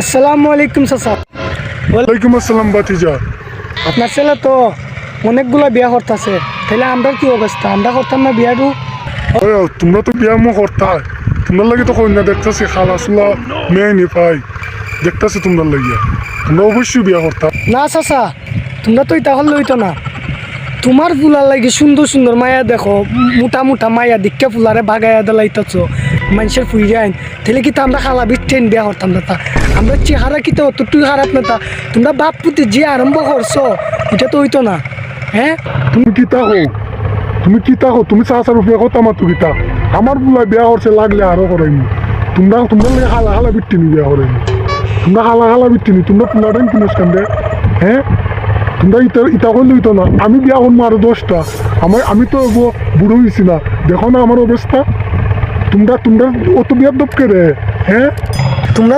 আসসালামু আলাইকুম চাচা। ওয়ালাইকুম আসসালাম বাতিজা। আপনার ছেলে তো অনেকগুলো বিয়া করতেছে, তাহলে আমরা কি অবস্থা? আমরা করতাম না বিয়াটু? তোমরা তো বিয়া মো করতা, তোমরা লাগে তো কন্যা দেখতেছি খালা সুলা মেয়ে নি পাই দেখতেছি তোমরা লাগিয়া, তোমরা অবশ্যই বিয়া করতা। না চাচা, তোমরা তো এটা হল লইতো না। তোমার ফুলার লাগে সুন্দর সুন্দর মায়া দেখো, মোটা মোটা মায়া দীক্ষা ফুলারে বাগাইয়া দিলাইতেছ মানুষের ফুইরে আইন, তাহলে কি তো আমরা খালা বিটেন বিয়া করতাম না? তা আমরা চেহারা কি তো অতটুকু খারাপ না? তা তোমরা বাপ পুতি যে আরম্ভ করছো এটা তো হইতো না। হ্যাঁ, তুমি কি তাকো, তুমি কি তাকো, তুমি চাচার বিয়া করতাম আর তুমি তা আমার বুলা বিয়া করছে লাগলে আরো করাইনি। তোমরা তোমরা লাগে হালা হালা বিটিনি বিয়া করাইনি, তোমরা হালা হালা বিটিনি, তোমরা পুলাটাই কিনিস কান্দে। হ্যাঁ, তোমরা ইটা ইটা করলে হইতো না। আমি বিয়া করবো আরো 10টা, আমি তো বুড়ো হয়েছি না, দেখো না আমার অবস্থা। তোমরা তোমরা অত বিয়ার দপকে রে। হ্যাঁ, তোমরা